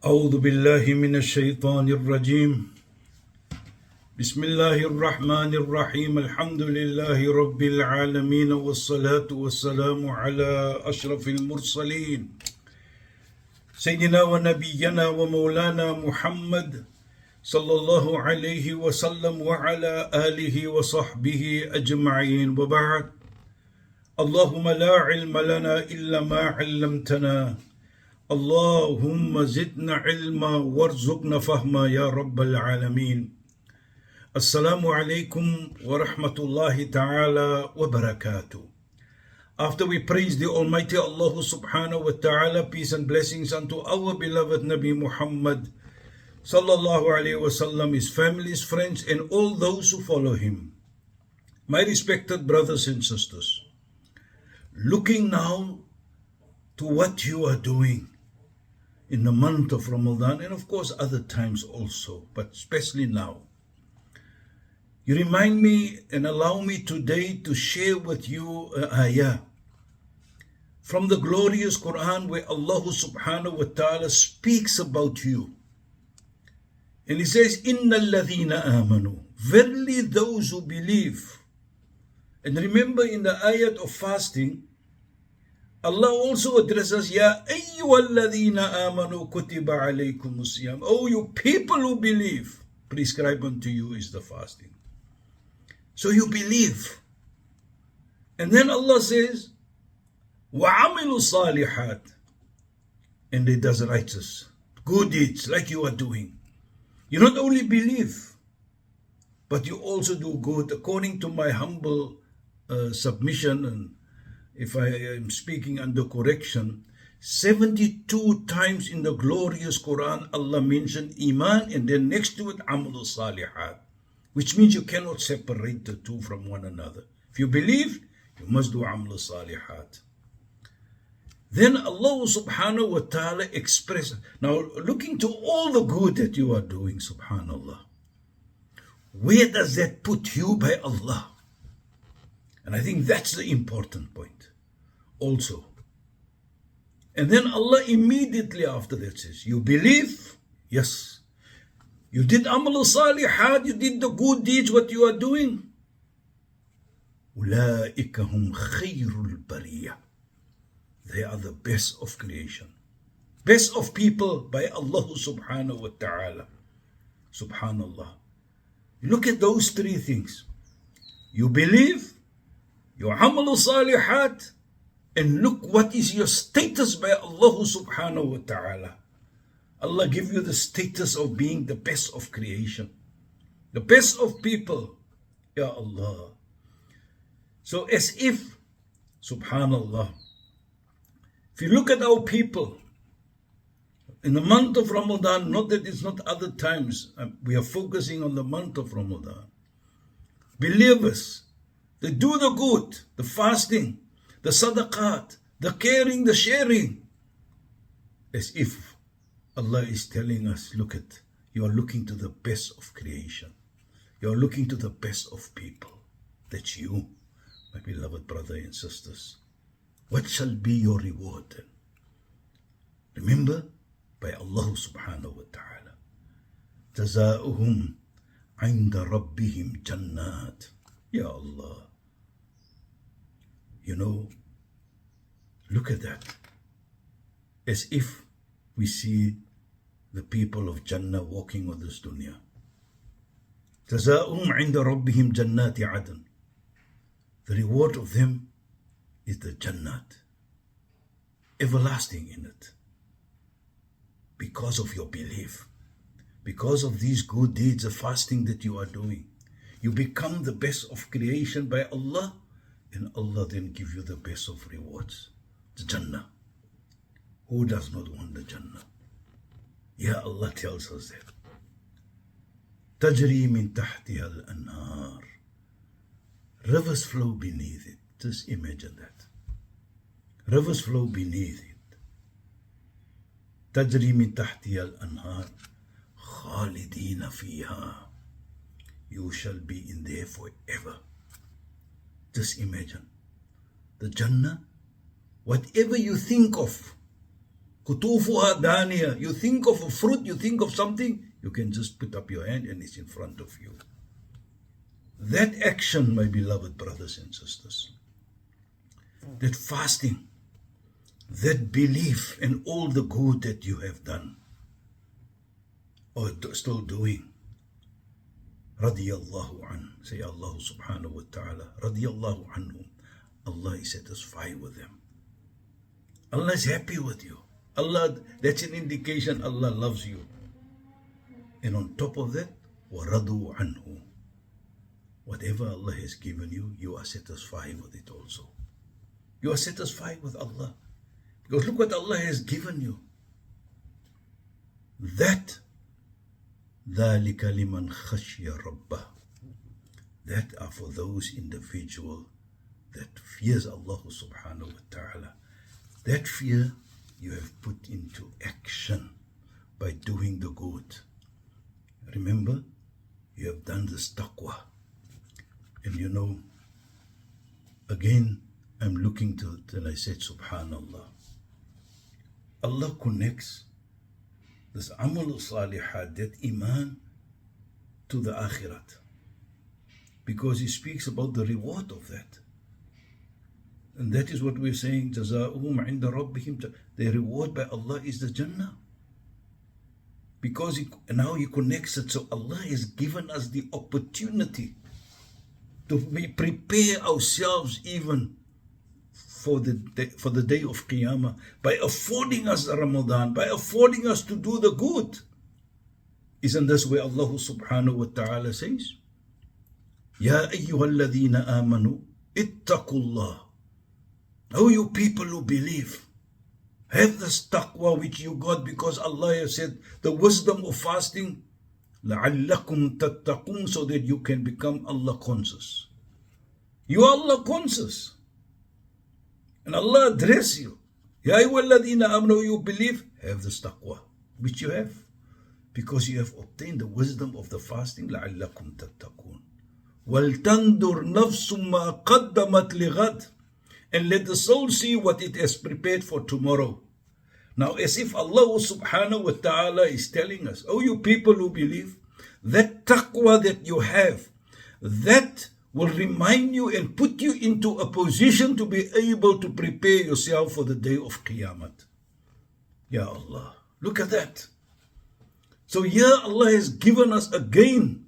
أعوذ بالله من الشيطان الرجيم بسم الله الرحمن الرحيم الحمد لله رب العالمين والصلاة والسلام على أشرف المرسلين سيدنا ونبينا ومولانا محمد صلى الله عليه وسلم وعلى آله وصحبه أجمعين وبعد اللهم لا علم لنا إلا ما علمتنا اللهم زدنا علما وارزقنا فهما يا رب العالمين. Assalamu alaikum wa rahmatullahi ta'ala wa barakatuh. After we praise the Almighty Allah subhanahu wa ta'ala, peace and blessings unto our beloved Nabi Muhammad sallallahu alayhi wa sallam, his families, friends and all those who follow him. My respected brothers and sisters, looking now to what you are doing in the month of Ramadan, and of course other times also, but especially now. You remind me and allow me today to share with you an ayah from the glorious Quran where Allah subhanahu wa ta'ala speaks about you. And he says, Inna alladhina amanu, verily those who believe. And remember in the ayat of fasting, Allah also addresses, Ya ayyuhalladhina amanu kutiba alaykumus siyam. Oh, you people who believe, prescribed unto you is the fasting. So you believe. And then Allah says, وَعَمِلُوا الصَّالِحَاتِ, and it does righteous, good deeds like you are doing. You not only believe, but you also do good. According to my humble submission, and if I am speaking under correction, 72 times in the glorious Quran Allah mentioned Iman, and then next to it Amalul Salihat, which means you cannot separate the two from one another. If you believe, you must do Amalul Salihat. Then Allah subhanahu wa ta'ala expresses, now looking to all the good that you are doing, subhanallah, where does that put you by Allah? And I think that's the important point also. And then Allah immediately after that says, you believe? Yes. You did Amal Salihat, you did the good deeds, what you are doing? أُولَٰئِكَ هُمْ خَيْرُ الْبَرِيَّةِ, they are the best of creation. Best of people by Allah subhanahu wa ta'ala. Subhanallah. Look at those three things. You believe, your Amal Salihat, and look what is your status by Allah subhanahu wa ta'ala. Allah give you the status of being the best of creation, the best of people. Ya Allah. So as if, subhanallah, if you look at our people, in the month of Ramadan, not that it's not other times, we are focusing on the month of Ramadan. Believers, they do the good, the fasting, the sadaqat, the caring, the sharing. As if Allah is telling us, look at, you are looking to the best of creation. You are looking to the best of people. That's you, my beloved brother and sisters. What shall be your reward then? Remember, by Allah subhanahu wa ta'ala, جَزَاؤُهُمْ عِنْدَ رَبِّهِمْ جَنَّاتٍ. Ya Allah. You know, look at that. As if we see the people of Jannah walking on this dunya. جَزَاؤُهُمْ عِنْدَ رَبِّهِمْ جَنَّاتِ عَدْنٍ. The reward of them is the Jannat, everlasting in it. Because of your belief, because of these good deeds of fasting that you are doing, you become the best of creation by Allah, and Allah then give you the best of rewards, the Jannah. Who does not want the Jannah? Yeah, Allah tells us that. تَجْرِي مِن تَحْتِهَا الْأَنْهَارِ. Rivers flow beneath it. Just imagine that. Rivers flow beneath it. تَجْرِي مِن تَحْتِهَا الْأَنْهَارِ خَالِدِينَ فِيهَا. You shall be in there forever. Just imagine. The Jannah, whatever you think of, Kutufuha daniya. You think of a fruit, you think of something, you can just put up your hand and it's in front of you. That action, my beloved brothers and sisters, that fasting, that belief in all the good that you have done or still doing, radiyallahu an, say Allah subhanahu wa ta'ala, radiyallahu anhum, Allah is satisfied with them. Allah is happy with you. Allah, that's an indication Allah loves you. And on top of that, وَرَضُوا عَنْهُ, whatever Allah has given you, you are satisfied with it also. You are satisfied with Allah. Because look what Allah has given you. That, ذَلِكَ لِمَنْ خَشْيَ رَبَّهُ, that are for those individual that fears Allah subhanahu wa ta'ala. That fear you have put into action by doing the good. Remember, you have done this taqwa. And you know, again, I'm looking to it and I said, subhanallah. Allah connects this amal salihat, that iman, to the akhirat. Because he speaks about the reward of that. And that is what we're saying, جَزَاؤُهُمْ عِنْدَ رَبِّهِمْ. The reward by Allah is the Jannah. Because now he connects it. So Allah has given us the opportunity to prepare ourselves even for the day of Qiyamah, by affording us the Ramadan, by affording us to do the good. Isn't this where Allah subhanahu wa ta'ala says, Ya ayyuhalladhina amanu ittaqullah. Oh, you people who believe, have this taqwa which you got, because Allah has said the wisdom of fasting, لَعَلَّكُمْ تَتَّقُونَ, so that you can become Allah conscious. You are Allah conscious. And Allah address you. Ya ayyuhalladhina amanu, you believe, have this taqwa, which you have. Because you have obtained the wisdom of the fasting, لَعَلَّكُمْ تَتَّقُونَ. وَلْتَنْدُرْ نَفْسٌ مَا قَدَّمَتْ لِغَدٍ. And let the soul see what it has prepared for tomorrow. Now, as if Allah subhanahu wa ta'ala is telling us, oh, you people who believe, that taqwa that you have, that will remind you and put you into a position to be able to prepare yourself for the day of Qiyamah. Ya Allah, look at that. So here Allah has given us again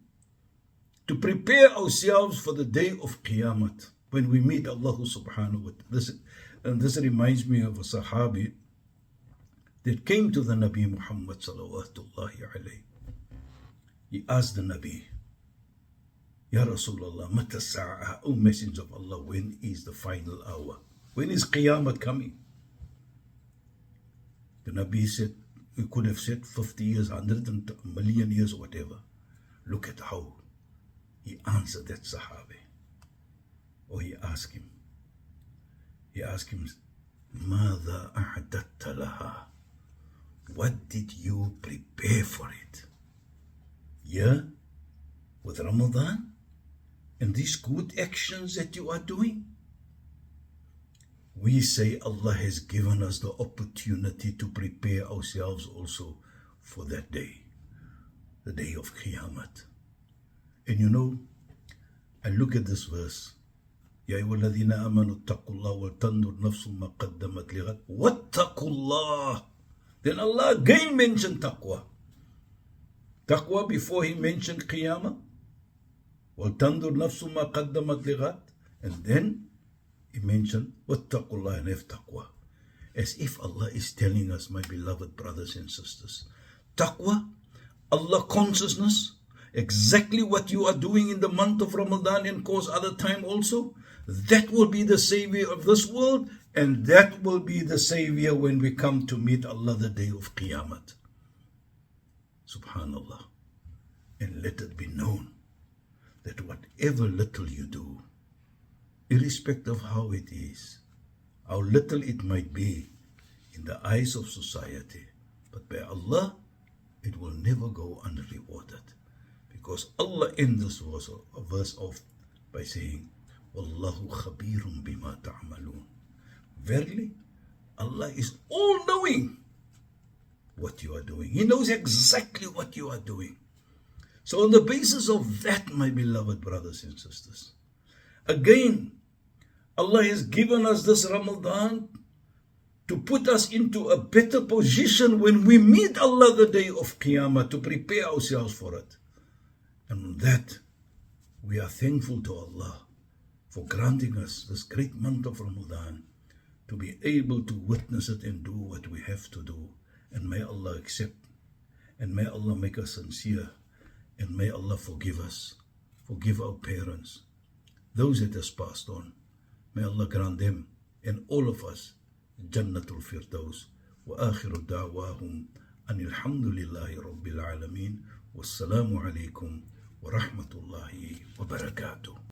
to prepare ourselves for the day of Qiyamah, when we meet Allah subhanahu wa ta'ala. This reminds me of a Sahabi that came to the Nabi Muhammad salawatullahi alayhi. He asked the Nabi, Ya Rasulullah, mata sa'ah, O Messenger of Allah, when is the final hour? When is Qiyamah coming? The Nabi said, we could have said 50 years, 100 million years, or whatever. Look at how he answered that Sahabi. Or he asked him, ماذا أعددت لها? What did you prepare for it? Yeah, with Ramadan and these good actions that you are doing, we say Allah has given us the opportunity to prepare ourselves also for that day, the day of Qiyamah. And you know, I look at this verse, Ya ayyuhalladhina amanu ittaqullah wal tandur nafsum ma qaddamat lighad wattaqullah. Then Allah again mentioned taqwa. Taqwa before he mentioned Qiyamah. Wal tandur nafsum ma qaddamat lighad. And then he mentioned wattaqullah, and have taqwa. As if Allah is telling us, my beloved brothers and sisters, taqwa, Allah consciousness, exactly what you are doing in the month of Ramadan and cause other time also, that will be the savior of this world, and that will be the savior when we come to meet Allah the day of Qiyamah. Subhanallah. And let it be known that whatever little you do, irrespective of how it is, how little it might be in the eyes of society, but by Allah, it will never go unrewarded. Because Allah ends this verse off by saying, Wallahu khabirun bima ta'malun. Verily, Allah is all-knowing what you are doing. He knows exactly what you are doing. So on the basis of that, my beloved brothers and sisters, again, Allah has given us this Ramadan to put us into a better position when we meet Allah the day of Qiyamah, to prepare ourselves for it. And on that, we are thankful to Allah for granting us this great month of Ramadan to be able to witness it and do what we have to do. And may Allah accept, and may Allah make us sincere, and may Allah forgive us, forgive our parents, those that has passed on. May Allah grant them and all of us Jannatul Firdaus. Wa akhiru da'wahum anil hamdulillahi rabbil alameen. Wassalamu alaikum wa rahmatullahi wa barakatuh.